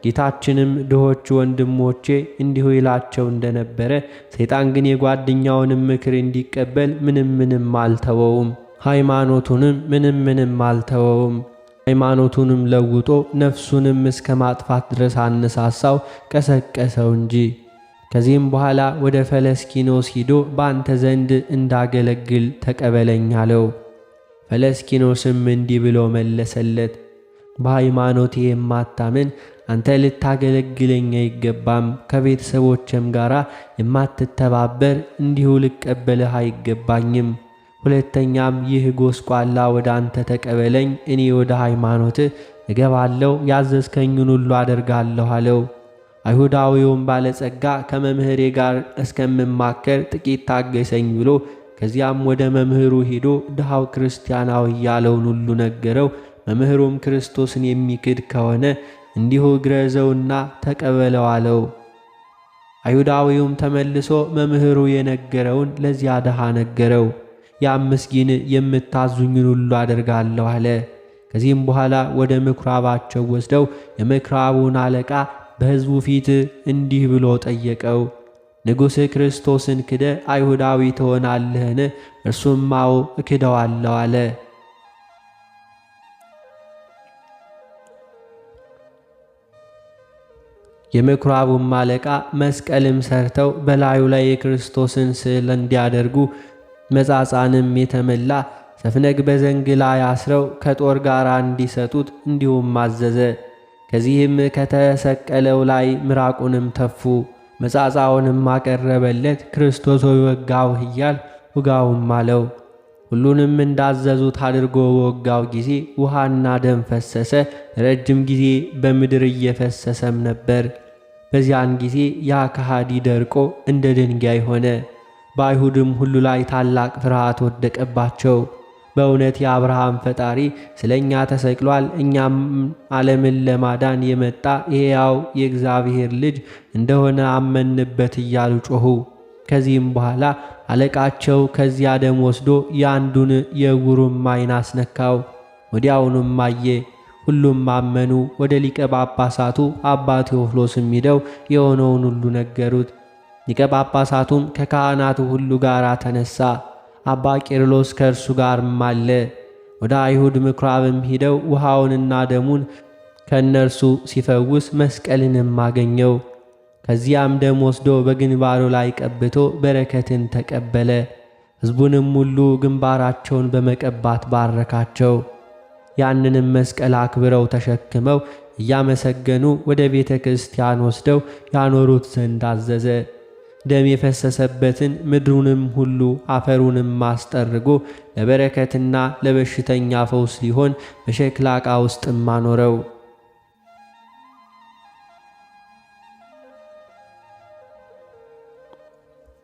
ጌታችንም ድሆች ወንድሞቼ እንዲሁ ይላቸው እንደነበረ፣ ሰይጣን ግን የጓደኛውንም ምክር እንዲቀበል ምንም አልተወውም። ሃይማኖቱንም ምንም አልተወውም። ሃይማኖቱንም ለውጦ ነፍሱንም እስከ ማጥፋት ድረስ አነሳሳው፣ ቀሰቀሰው እንጂ። ከዚህም በኋላ ወደ ፈለስኪኖስ ሂዶ በአንተ ዘንድ እንዳገለግል ተቀበለኝ አለው። ፈለስኪኖስም እንዲህ ብሎ መለሰለት፣ በሃይማኖቴ የማታምን አንተ ልታገለግለኝ አይገባም። ከቤተሰቦችም ጋር የማትተባበር እንዲሁ ልቀበልህ አይገባኝም። ሁለተኛም ይህ ጎስቋላ ወደ አንተ ተቀበለኝ፣ እኔ ወደ ሃይማኖትህ እገባለሁ፣ ያዘዝከኝን ሁሉ አደርጋለሁ አለው። አይሁዳዊውም ባለጸጋ ከመምህሬ ጋር እስከምማከር ጥቂት ታገሰኝ ብሎ ከዚያም ወደ መምህሩ ሄዶ ድሃው ክርስቲያናዊ ያለውን ሁሉ ነገረው። መምህሩም ክርስቶስን የሚክድ ከሆነ እንዲሁ ግረዘውና ተቀበለው አለው። አይሁዳዊውም ተመልሶ መምህሩ የነገረውን ለዚያ ድሃ ነገረው። ያም ምስኪን የምታዙኝን ሁሉ አደርጋለሁ አለ። ከዚህም በኋላ ወደ ምኵራባቸው ወስደው የምኵራቡን አለቃ በሕዝቡ ፊት እንዲህ ብሎ ጠየቀው፣ ንጉሥ ክርስቶስን ክደ አይሁዳዊ ትሆናለህን? እርሱም አዎ እክደዋለሁ አለ። የምኵራቡም አለቃ መስቀልም ሰርተው በላዩ ላይ የክርስቶስን ስዕል እንዲያደርጉ መጻጻንም የተመላ ሰፍነግ በዘንግ ላይ አስረው ከጦር ጋር እንዲሰጡት እንዲሁም አዘዘ። ከዚህም ከተሰቀለው ላይ ምራቁንም ተፉ፣ መጻጻውንም አቀረበለት። ክርስቶስ ሆይ ወጋውህ እያል ውጋውም አለው። ሁሉንም እንዳዘዙት አድርጎ በወጋው ጊዜ ውሃና ደም ፈሰሰ። ረጅም ጊዜ በምድር እየፈሰሰም ነበር። በዚያን ጊዜ ያ ከሃዲ ደርቆ እንደ ድንጋይ ሆነ። በአይሁድም ሁሉ ላይ ታላቅ ፍርሃት ወደቀባቸው። በእውነት የአብርሃም ፈጣሪ ስለ እኛ ተሰቅሏል፣ እኛም ዓለምን ለማዳን የመጣ ሕያው የእግዚአብሔር ልጅ እንደሆነ አመንበት እያሉ ጮኹ። ከዚህም በኋላ አለቃቸው ከዚያ ደም ወስዶ የአንዱን የዕውሩም ዓይን አስነካው። ወዲያውኑም አየ። ሁሉም አመኑ። ወደ ሊቀ ጳጳሳቱ አባ ቴዎፍሎስም ሄደው የሆነውን ሁሉ ነገሩት። ሊቀ ጳጳሳቱም ከካህናቱ ሁሉ ጋር ተነሳ። አባ ቄርሎስ ከእርሱ ጋርም አለ። ወደ አይሁድ ምኵራብም ሂደው ውሃውንና ደሙን ከእነርሱ ሲፈውስ መስቀልንም አገኘው። ከዚያም ደም ወስዶ በግንባሩ ላይ ቀብቶ በረከትን ተቀበለ። ሕዝቡንም ሁሉ ግንባራቸውን በመቀባት ባረካቸው። ያንንም መስቀል አክብረው ተሸክመው እያመሰገኑ ወደ ቤተ ክርስቲያን ወስደው ያኖሩት ዘንድ አዘዘ። ደም የፈሰሰበትን ምድሩንም ሁሉ አፈሩንም አስጠርጎ ለበረከትና ለበሽተኛ ፈውስ ሊሆን በሸክላ ዕቃ ውስጥም አኖረው።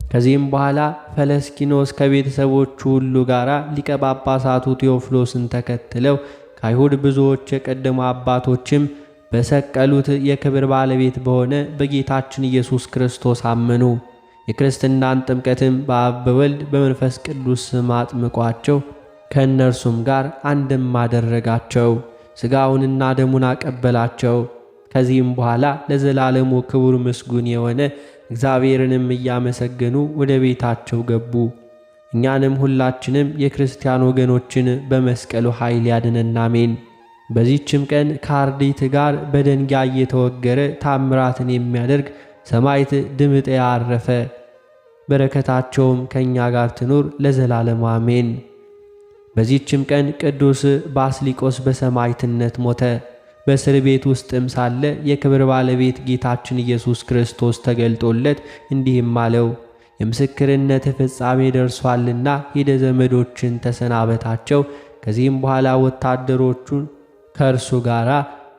ከዚህም በኋላ ፈለስኪኖስ ከቤተሰቦቹ ሁሉ ጋር ሊቀ ጳጳሳቱ ቴዎፍሎስን ተከትለው ከአይሁድ ብዙዎች የቀደሙ አባቶችም በሰቀሉት የክብር ባለቤት በሆነ በጌታችን ኢየሱስ ክርስቶስ አመኑ። የክርስትናን ጥምቀትም በአብ በወልድ በመንፈስ ቅዱስ ስም አጥምቋቸው ከእነርሱም ጋር አንድም አደረጋቸው። ሥጋውንና ደሙን አቀበላቸው። ከዚህም በኋላ ለዘላለሙ ክቡር ምስጉን የሆነ እግዚአብሔርንም እያመሰገኑ ወደ ቤታቸው ገቡ። እኛንም ሁላችንም የክርስቲያን ወገኖችን በመስቀሉ ኃይል ያድነን፣ አሜን። በዚህችም ቀን ከአርድእት ጋር በደንጋይ እየተወገረ ታምራትን የሚያደርግ ሰማዕት ድምጥያ አረፈ። በረከታቸውም ከእኛ ጋር ትኑር ለዘላለሙ አሜን። በዚህችም ቀን ቅዱስ ባስሊቆስ በሰማዕትነት ሞተ። በእስር ቤት ውስጥም ሳለ የክብር ባለቤት ጌታችን ኢየሱስ ክርስቶስ ተገልጦለት እንዲህም አለው፣ የምስክርነት ፍጻሜ ደርሷልና ሄደ ዘመዶችን ተሰናበታቸው። ከዚህም በኋላ ወታደሮቹን ከእርሱ ጋር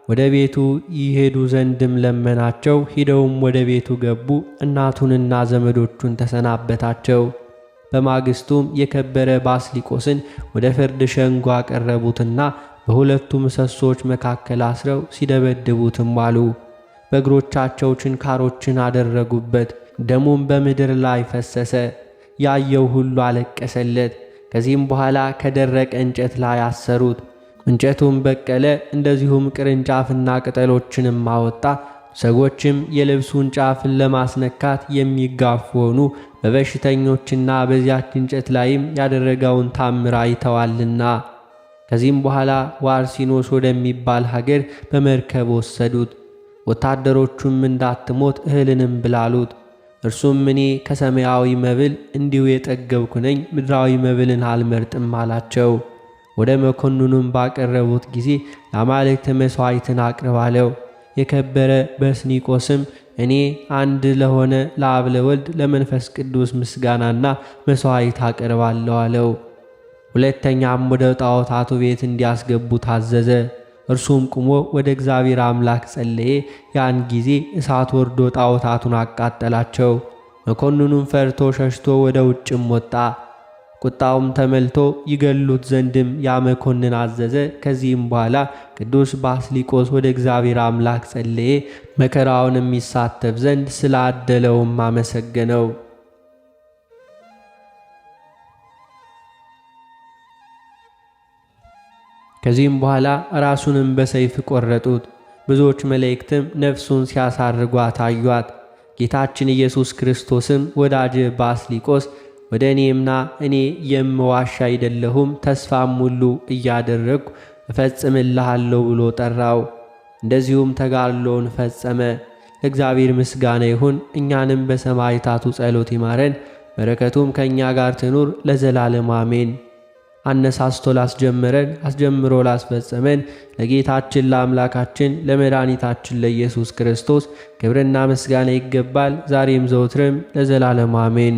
ወደ ቤቱ ይሄዱ ዘንድም ለመናቸው። ሂደውም ወደ ቤቱ ገቡ። እናቱንና ዘመዶቹን ተሰናበታቸው። በማግስቱም የከበረ ባስሊቆስን ወደ ፍርድ ሸንጎ አቀረቡትና በሁለቱ ምሰሶች መካከል አስረው ሲደበድቡትም ዋሉ። በእግሮቻቸው ችንካሮችን አደረጉበት። ደሙም በምድር ላይ ፈሰሰ። ያየው ሁሉ አለቀሰለት። ከዚህም በኋላ ከደረቀ እንጨት ላይ አሰሩት። እንጨቱም በቀለ፣ እንደዚሁም ቅርንጫፍና ቅጠሎችንም አወጣ። ሰዎችም የልብሱን ጫፍን ለማስነካት የሚጋፉ ሆኑ፣ በበሽተኞችና በዚያች እንጨት ላይም ያደረገውን ታምር አይተዋልና። ከዚህም በኋላ ዋርሲኖስ ወደሚባል ሀገር በመርከብ ወሰዱት። ወታደሮቹም እንዳትሞት እህልንም ብላሉት። እርሱም እኔ ከሰማያዊ መብል እንዲሁ የጠገብኩ ነኝ፣ ምድራዊ መብልን አልመርጥም አላቸው። ወደ መኮንኑም ባቀረቡት ጊዜ ለአማልክት መሥዋዕትን አቅርብ አለው። የከበረ በስኒቆስም እኔ አንድ ለሆነ ለአብ ለወልድ ለመንፈስ ቅዱስ ምስጋናና መሥዋዕት አቀርባለሁ አለው። ሁለተኛም ወደ ጣዖታቱ ቤት እንዲያስገቡ ታዘዘ። እርሱም ቁሞ ወደ እግዚአብሔር አምላክ ጸለየ። ያን ጊዜ እሳት ወርዶ ጣዖታቱን አቃጠላቸው። መኮንኑም ፈርቶ ሸሽቶ ወደ ውጭም ወጣ። ቁጣውም ተመልቶ ይገሉት ዘንድም ያ መኮንን አዘዘ። ከዚህም በኋላ ቅዱስ ባስሊቆስ ወደ እግዚአብሔር አምላክ ጸለየ። መከራውንም ይሳተፍ ዘንድ ስላደለውም አመሰገነው። ከዚህም በኋላ ራሱንም በሰይፍ ቆረጡት። ብዙዎች መላእክትም ነፍሱን ሲያሳርጓት አዩአት። ጌታችን ኢየሱስ ክርስቶስም ወዳጅ ባስሊቆስ ወደ እኔምና እኔ የምዋሽ አይደለሁም፣ ተስፋም ሁሉ እያደረግሁ እፈጽምልሃለሁ ብሎ ጠራው። እንደዚሁም ተጋድሎውን ፈጸመ። ለእግዚአብሔር ምስጋና ይሁን። እኛንም በሰማዕታቱ ጸሎት ይማረን፣ በረከቱም ከእኛ ጋር ትኑር ለዘላለም አሜን። አነሳስቶ ላስጀመረን አስጀምሮ ላስፈጸመን ለጌታችን ለአምላካችን ለመድኃኒታችን ለኢየሱስ ክርስቶስ ክብርና ምስጋና ይገባል፣ ዛሬም ዘወትርም ለዘላለም አሜን።